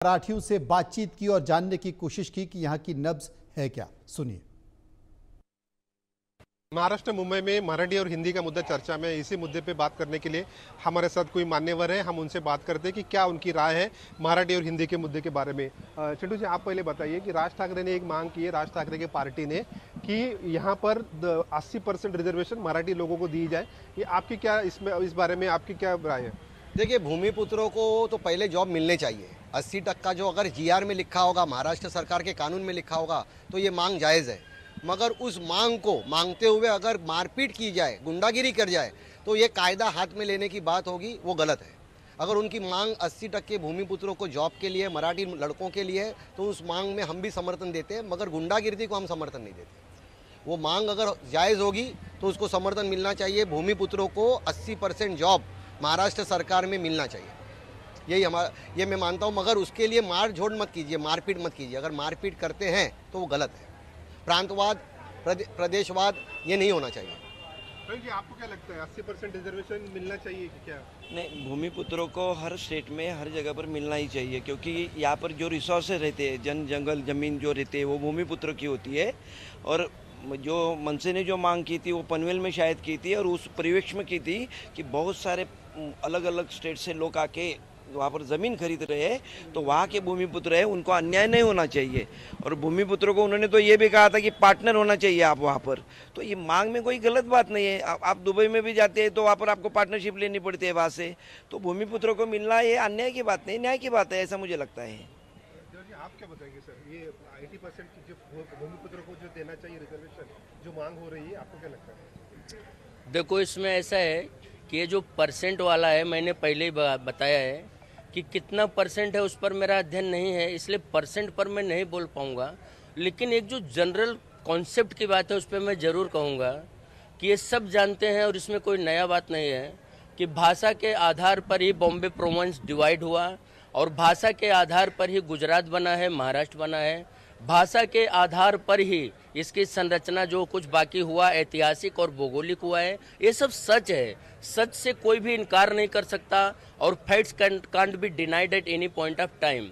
मराठियों से बातचीत की और जानने की कोशिश की कि यहाँ की नब्ज है क्या। सुनिए। महाराष्ट्र मुंबई में मराठी और हिंदी का मुद्दा चर्चा में, इसी मुद्दे पे बात करने के लिए हमारे साथ कोई मान्यवर है। हम उनसे बात करते हैं कि क्या उनकी राय है मराठी और हिंदी के मुद्दे के बारे में। चिंटू जी, आप पहले बताइए कि राज ठाकरे ने एक मांग की है, राज ठाकरे की पार्टी ने, कि यहाँ पर 80% रिजर्वेशन मराठी लोगों को दी जाए। ये आपकी क्या इस बारे में आपकी क्या राय है? देखिए, भूमिपुत्रों को तो पहले जॉब मिलने चाहिए। 80% जो अगर जीआर में लिखा होगा, महाराष्ट्र सरकार के कानून में लिखा होगा, तो ये मांग जायज़ है। मगर उस मांग को मांगते हुए अगर मारपीट की जाए, गुंडागिरी कर जाए, तो ये कायदा हाथ में लेने की बात होगी, वो गलत है। अगर उनकी मांग 80% भूमिपुत्रों को जॉब के लिए, मराठी लड़कों के लिए है, तो उस मांग में हम भी समर्थन देते हैं, मगर गुंडागिरी को हम समर्थन नहीं देते। वो मांग अगर जायज़ होगी तो उसको समर्थन मिलना चाहिए। भूमिपुत्रों को 80% जॉब महाराष्ट्र सरकार में मिलना चाहिए, यही ये मैं मानता हूँ। मगर उसके लिए मार झोड़ मत कीजिए, मारपीट मत कीजिए। अगर मारपीट करते हैं तो वो गलत है। प्रांतवाद, प्रदेशवाद, ये नहीं होना चाहिए। जी, आपको क्या लगता है 80% रिजर्वेशन मिलना चाहिए कि क्या? नहीं, भूमिपुत्रों को हर स्टेट में हर जगह पर मिलना ही चाहिए, क्योंकि यहाँ पर जो रिसोर्सेज रहते हैं, जंगल ज़मीन जो रहते हैं, वो भूमिपुत्रों की होती है। और जो मनसे ने जो मांग की थी वो पनवेल में शायद की थी, और उस परिवेश में की थी कि बहुत सारे अलग अलग स्टेट से लोग आके वहाँ पर ज़मीन खरीद रहे हैं, तो वहाँ के भूमिपुत्र है, उनको अन्याय नहीं होना चाहिए। और भूमिपुत्रों को उन्होंने तो ये भी कहा था कि पार्टनर होना चाहिए आप वहाँ पर। तो ये मांग में कोई गलत बात नहीं है। आप दुबई में भी जाते हैं तो वहाँ पर आपको पार्टनरशिप लेनी पड़ती है वहाँ से। तो भूमिपुत्रों को मिलना ये अन्याय की बात नहीं, न्याय की बात है, ऐसा मुझे लगता है। आप क्या बताएंगे सर, ये 80% जो भूमिपुत्रों को जो देना चाहिए रिजर्वेशन, जो मांग हो रही है, आपको क्या लगता है? देखो, इसमें ऐसा है कि ये जो परसेंट वाला है, मैंने पहले ही बताया है कि कितना परसेंट है उस पर मेरा अध्ययन नहीं है, इसलिए परसेंट पर मैं नहीं बोल पाऊंगा। लेकिन एक जो जनरल कॉन्सेप्ट की बात है उस पर मैं ज़रूर कहूँगा कि ये सब जानते हैं, और इसमें कोई नया बात नहीं है कि भाषा के आधार पर ही बॉम्बे प्रोविंस डिवाइड हुआ, और भाषा के आधार पर ही गुजरात बना है, महाराष्ट्र बना है। भाषा के आधार पर ही इसकी संरचना जो कुछ बाकी हुआ, ऐतिहासिक और भौगोलिक हुआ है। ये सब सच है, सच से कोई भी इनकार नहीं कर सकता, और facts can't be denied at any point of time.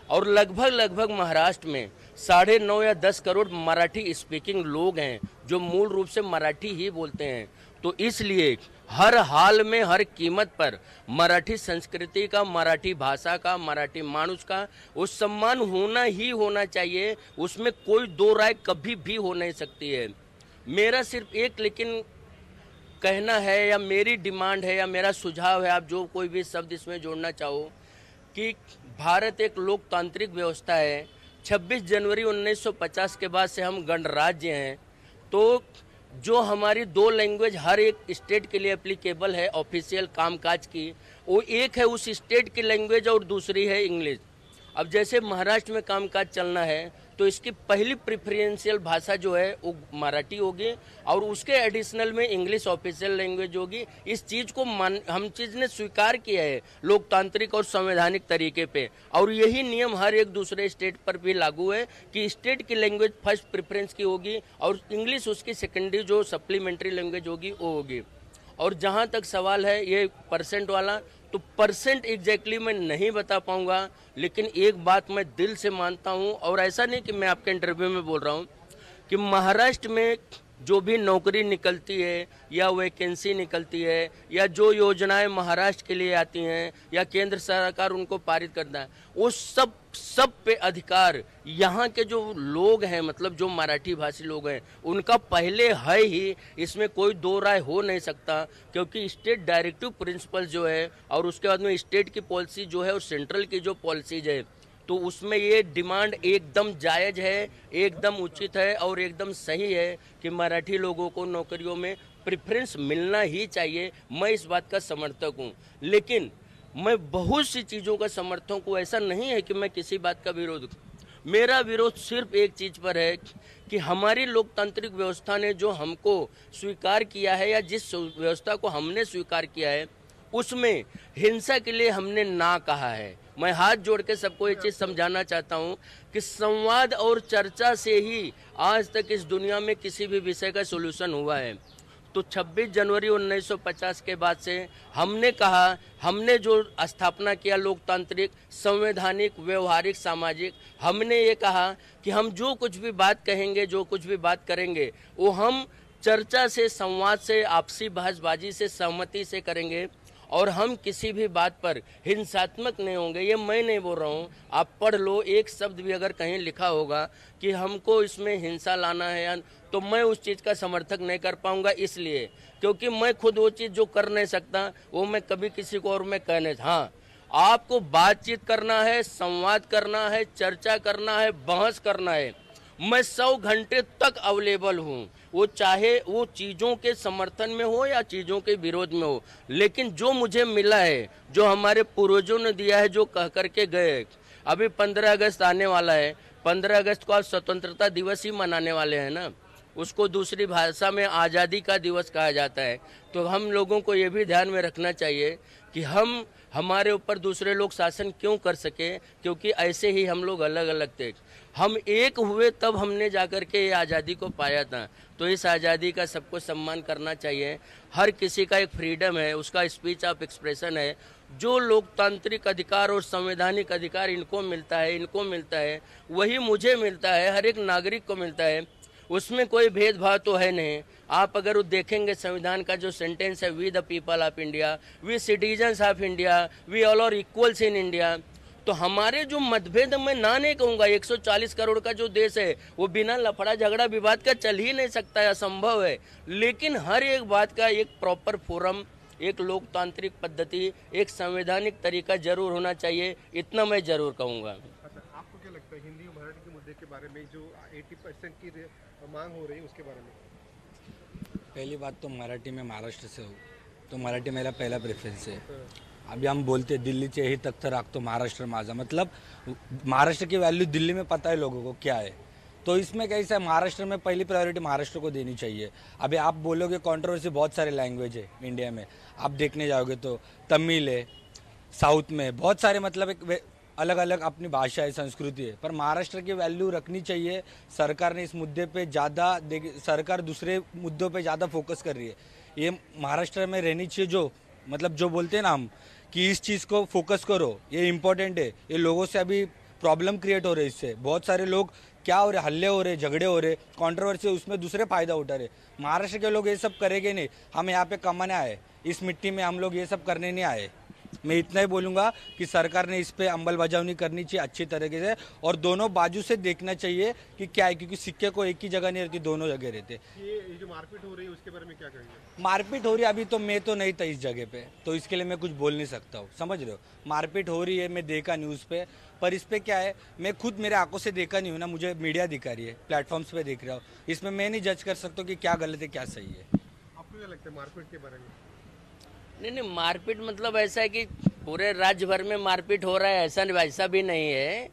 और लगभग महाराष्ट्र में 9.5 या 10 करोड़ मराठी स्पीकिंग लोग हैं जो मूल रूप से मराठी ही बोलते हैं। तो इसलिए हर हाल में, हर कीमत पर मराठी संस्कृति का, मराठी भाषा का, मराठी मानुष का वो सम्मान होना ही होना चाहिए। उसमें कोई दो राय कभी भी हो नहीं सकती है। मेरा सिर्फ एक लेकिन कहना है, या मेरी डिमांड है, या मेरा सुझाव है, आप जो कोई भी शब्द इसमें जोड़ना चाहो, कि भारत एक लोकतांत्रिक व्यवस्था है। 26 जनवरी 1950 के बाद से हम गणराज्य हैं। तो जो हमारी 2 लैंग्वेज हर एक स्टेट के लिए एप्लीकेबल है ऑफिशियल कामकाज की, वो एक है उस स्टेट की लैंग्वेज और दूसरी है इंग्लिश। अब जैसे महाराष्ट्र में कामकाज चलना है तो इसकी पहली प्रेफरेंशियल भाषा जो है वो मराठी होगी, और उसके एडिशनल में इंग्लिश ऑफिशियल लैंग्वेज होगी। इस चीज़ को हम चीज़ ने स्वीकार किया है लोकतांत्रिक और संवैधानिक तरीके पे, और यही नियम हर एक दूसरे स्टेट पर भी लागू है कि स्टेट की लैंग्वेज फर्स्ट प्रेफरेंस की होगी और इंग्लिश उसकी सेकेंडरी जो सप्लीमेंट्री लैंग्वेज होगी वो होगी। और जहाँ तक सवाल है ये परसेंट वाला, तो परसेंट एग्जैक्टली मैं नहीं बता पाऊंगा, लेकिन एक बात मैं दिल से मानता हूं, और ऐसा नहीं कि मैं आपके इंटरव्यू में बोल रहा हूं, कि महाराष्ट्र में जो भी नौकरी निकलती है या वैकेंसी निकलती है या जो योजनाएं महाराष्ट्र के लिए आती हैं या केंद्र सरकार उनको पारित करता है, वो सब पे अधिकार यहाँ के जो लोग हैं, मतलब जो मराठी भाषी लोग हैं, उनका पहले है ही। इसमें कोई दो राय हो नहीं सकता, क्योंकि स्टेट डायरेक्टिव प्रिंसिपल जो है और उसके बाद में स्टेट की पॉलिसी जो है और सेंट्रल की जो पॉलिसीज है, तो उसमें ये डिमांड एकदम जायज़ है, एकदम उचित है और एकदम सही है कि मराठी लोगों को नौकरियों में प्रेफरेंस मिलना ही चाहिए। मैं इस बात का समर्थक हूँ, लेकिन मैं बहुत सी चीज़ों का समर्थक हूँ। ऐसा नहीं है कि मैं किसी बात का विरोध, मेरा विरोध सिर्फ एक चीज़ पर है कि हमारी लोकतांत्रिक व्यवस्था ने जो हमको स्वीकार किया है, या जिस व्यवस्था को हमने स्वीकार किया है, उसमें हिंसा के लिए हमने ना कहा है। मैं हाथ जोड़ के सबको ये चीज़ समझाना चाहता हूँ कि संवाद और चर्चा से ही आज तक इस दुनिया में किसी भी विषय का सोल्यूशन हुआ है। तो 26 जनवरी 1950 के बाद से हमने कहा, हमने जो स्थापना किया लोकतांत्रिक, संवैधानिक, व्यवहारिक, सामाजिक, हमने ये कहा कि हम जो कुछ भी बात कहेंगे, जो कुछ भी बात करेंगे, वो हम चर्चा से, संवाद से, आपसी बहसबाजी से, सहमति से करेंगे और हम किसी भी बात पर हिंसात्मक नहीं होंगे। ये मैं नहीं बोल रहा हूँ, आप पढ़ लो, एक शब्द भी अगर कहीं लिखा होगा कि हमको इसमें हिंसा लाना है या, तो मैं उस चीज़ का समर्थक नहीं कर पाऊंगा, इसलिए क्योंकि मैं खुद वो चीज़ जो कर नहीं सकता वो मैं कभी किसी को और मैं कह नहीं। हाँ, आपको बातचीत करना है, संवाद करना है, चर्चा करना है, बहस करना है, मैं 100 घंटे तक अवेलेबल हूँ, वो चाहे वो चीज़ों के समर्थन में हो या चीज़ों के विरोध में हो। लेकिन जो मुझे मिला है, जो हमारे पूर्वजों ने दिया है, जो कह करके गए, अभी 15 अगस्त आने वाला है, 15 अगस्त को आप स्वतंत्रता दिवस ही मनाने वाले हैं ना, उसको दूसरी भाषा में आज़ादी का दिवस कहा जाता है। तो हम लोगों को ये भी ध्यान में रखना चाहिए कि हमारे ऊपर दूसरे लोग शासन क्यों कर सके, क्योंकि ऐसे ही हम लोग अलग अलग थे। हम एक हुए तब हमने जाकर के ये आज़ादी को पाया था। तो इस आज़ादी का सबको सम्मान करना चाहिए। हर किसी का एक फ्रीडम है, उसका स्पीच ऑफ एक्सप्रेशन है। जो लोकतांत्रिक अधिकार और संवैधानिक अधिकार इनको मिलता है, इनको मिलता है, वही मुझे मिलता है, हर एक नागरिक को मिलता है। उसमें कोई भेदभाव तो है नहीं। आप अगर देखेंगे संविधान का जो सेंटेंस है, we the people of India, we citizens of India, we all are equals in India, तो हमारे जो मतभेद, मैं ना नहीं कहूँगा, 140 करोड़ का जो देश है वो बिना लफड़ा झगड़ा विवाद का चल ही नहीं सकता है, असंभव है। लेकिन हर एक बात का एक प्रॉपर फोरम, एक लोकतांत्रिक पद्धति, एक संवैधानिक तरीका जरूर होना चाहिए, इतना मैं जरूर कहूँगा। अच्छा, आपको क्या लगता है हिंदी और मराठी के मुद्दे के बारे में जो 80% की मांग हो रही है उसके बारे में? पहली बात तो मराठी में महाराष्ट्र से हो तो मराठी मेरा पहला प्रेफरेंस है। अभी हम बोलते दिल्लीचे ही तख्त राखतो महाराष्ट्र माझा, मतलब महाराष्ट्र की वैल्यू दिल्ली में पता है लोगों को क्या है। तो इसमें कैसा है, महाराष्ट्र में पहली प्रायोरिटी महाराष्ट्र को देनी चाहिए। अभी आप बोलोगे कंट्रोवर्सी, बहुत सारे लैंग्वेज है इंडिया में, आप देखने जाओगे तो तमिल है, साउथ में बहुत सारे, मतलब एक अलग अलग अपनी भाषा है, संस्कृति है, पर महाराष्ट्र की वैल्यू रखनी चाहिए। सरकार ने इस मुद्दे पे ज़्यादा, सरकार दूसरे मुद्दों पे ज़्यादा फोकस कर रही है। ये महाराष्ट्र में रहनी चाहिए, जो मतलब जो बोलते हैं ना हम कि इस चीज़ को फोकस करो, ये इम्पोर्टेंट है। ये लोगों से अभी प्रॉब्लम क्रिएट हो रही है, इससे बहुत सारे लोग क्या हो रहे, हल्ले हो रहे, झगड़े हो रहे, कंट्रोवर्सी, उसमें दूसरे फ़ायदा उठा रहे। महाराष्ट्र के लोग ये सब करेंगे नहीं, हम यहाँ पे कमाने आए, इस मिट्टी में हम लोग ये सब करने नहीं आए। मैं इतना ही बोलूँगा कि सरकार ने इस पे अमलबजावनी करनी चाहिए अच्छी तरीके से, और दोनों बाजू से देखना चाहिए कि क्या है, क्योंकि सिक्के को एक ही जगह नहीं रहती, दोनों जगह रहते। ये जो मारपीट हो रही है उसके बारे में क्या कहेंगे? मारपीट हो रही है, अभी तो मैं तो नहीं था इस जगह पे, तो इसके लिए मैं कुछ बोल नहीं सकता हूँ, समझ रहे हो। मारपीट हो रही है, मैं देखा न्यूज़ पे, पर इस पे क्या है, मैं खुद मेरे आंखों से देखा नहीं हूँ ना, मुझे मीडिया दिखा रही है, प्लेटफॉर्म्स पे देख रहा हूँ। इसमें मैं नहीं जज कर सकता कि क्या गलत है क्या सही है। आपको क्या लगता है मारपीट के बारे में? नहीं, मारपीट मतलब ऐसा है कि पूरे राज्य भर में मारपीट हो रहा है, ऐसा भी नहीं है।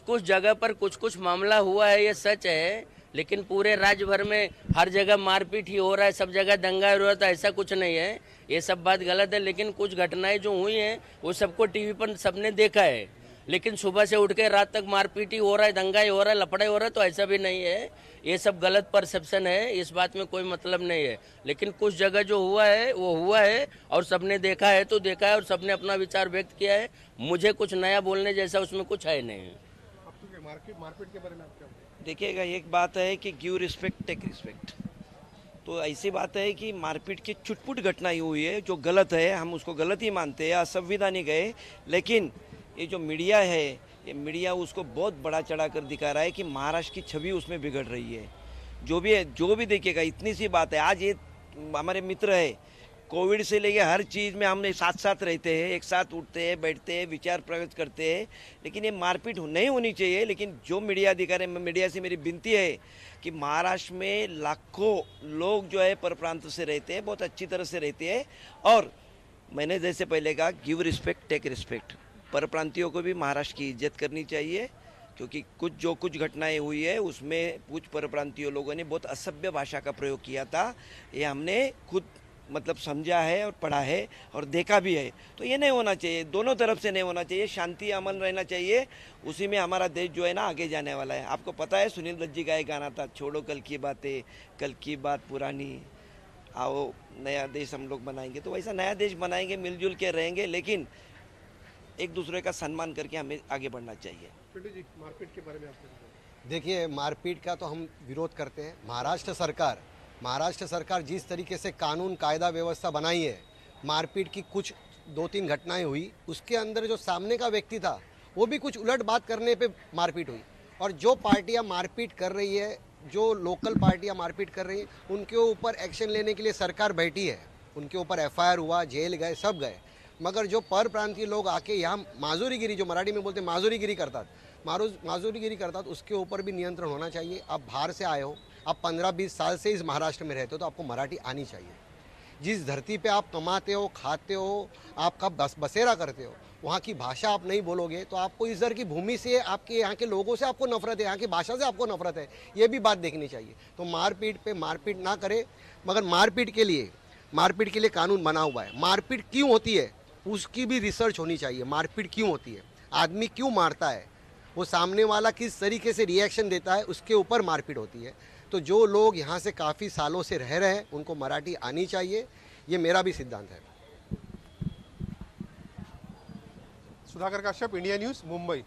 कुछ जगह पर कुछ मामला हुआ है, ये सच है, लेकिन पूरे राज्य भर में हर जगह मारपीट ही हो रहा है, सब जगह दंगा हो रहा था, ऐसा कुछ नहीं है। ये सब बात गलत है, लेकिन कुछ घटनाएं जो हुई हैं वो सबको टीवी पर सबने देखा है। लेकिन सुबह से उठ के रात तक मारपीट ही हो रहा है, दंगा ही हो रहा है, लफड़ा ही हो रहा है, तो ऐसा भी नहीं है। ये सब गलत परसेप्शन है, इस बात में कोई मतलब नहीं है। लेकिन कुछ जगह जो हुआ है वो हुआ है, और सबने देखा है तो देखा है, और सबने अपना विचार व्यक्त किया है। मुझे कुछ नया बोलने जैसा उसमें कुछ है नहीं। मारपीट के बारे में आप क्या? देखिएगा, एक बात है कि गिव रिस्पेक्ट टेक रिस्पेक्ट। तो ऐसी बात है कि मारपीट की छुटपुट घटनाएं हुई है जो गलत है, हम उसको गलत ही मानते हैं, असंवैधानिक है। लेकिन ये जो मीडिया है, ये मीडिया उसको बहुत बड़ा चढ़ा कर दिखा रहा है कि महाराष्ट्र की छवि उसमें बिगड़ रही है। जो भी देखिएगा, इतनी सी बात है, आज ये हमारे मित्र है, कोविड से लेके हर चीज़ में हम साथ साथ रहते हैं, एक साथ उठते हैं, बैठते हैं, विचार प्रकट करते हैं। लेकिन ये मारपीट नहीं होनी चाहिए। लेकिन जो मीडिया दिखा रहे हैं, मीडिया से मेरी विनती है कि महाराष्ट्र में लाखों लोग जो है पर प्रांत से रहते हैं, बहुत अच्छी तरह से रहते हैं। और मैंने जैसे पहले कहा, गिव रिस्पेक्ट टेक रिस्पेक्ट। परप्रांतियों को भी महाराष्ट्र की इज्जत करनी चाहिए, क्योंकि कुछ घटनाएं हुई है उसमें कुछ परप्रांतीय लोगों ने बहुत असभ्य भाषा का प्रयोग किया था। ये हमने खुद मतलब समझा है और पढ़ा है और देखा भी है। तो ये नहीं होना चाहिए, दोनों तरफ से नहीं होना चाहिए, शांति अमन रहना चाहिए। उसी में हमारा देश जो है ना आगे जाने वाला है। आपको पता है, सुनील दत्त जी का एक गाना था, छोड़ो कल की बातें, कल की बात पुरानी, आओ नया देश हम लोग बनाएंगे, तो वैसा नया देश बनाएंगे, मिलजुल के रहेंगे, लेकिन एक दूसरे का सम्मान करके हमें आगे बढ़ना चाहिए। चिंटू जी, मारपीट के बारे में आपको देखिए, मारपीट का तो हम विरोध करते हैं। महाराष्ट्र सरकार जिस तरीके से कानून कायदा व्यवस्था बनाई है, मारपीट की कुछ 2-3 घटनाएं हुई, उसके अंदर जो सामने का व्यक्ति था वो भी कुछ उलट बात करने पे मारपीट हुई। और जो पार्टियां मारपीट कर रही है, जो लोकल पार्टियां मारपीट कर रही हैं, उनके ऊपर एक्शन लेने के लिए सरकार बैठी है, उनके ऊपर FIR हुआ, जेल गए, सब गए। मगर जो पर प्रांतीय लोग आके यहाँ माजूरीगिरी, जो मराठी में बोलते हैं माजूरीगिरी करतात, उसके ऊपर भी नियंत्रण होना चाहिए। आप बाहर से आए हो, आप 15-20 साल से इस महाराष्ट्र में रहते हो, तो आपको मराठी आनी चाहिए। जिस धरती पे आप कमाते हो, खाते हो, आपका बसेरा करते हो, वहाँ की भाषा आप नहीं बोलोगे तो आपको इस दर की भूमि से, आपके यहाँ के लोगों से आपको नफरत है, यहाँ की भाषा से आपको नफरत है, ये भी बात देखनी चाहिए। तो मारपीट ना करे, मगर मारपीट के लिए कानून बना हुआ है। मारपीट क्यों होती है उसकी भी रिसर्च होनी चाहिए। मारपीट क्यों होती है, आदमी क्यों मारता है, वो सामने वाला किस तरीके से रिएक्शन देता है, उसके ऊपर मारपीट होती है। तो जो लोग यहाँ से काफ़ी सालों से रह रहे हैं उनको मराठी आनी चाहिए, ये मेरा भी सिद्धांत है। Sudhakar Kashyap, India news, Mumbai.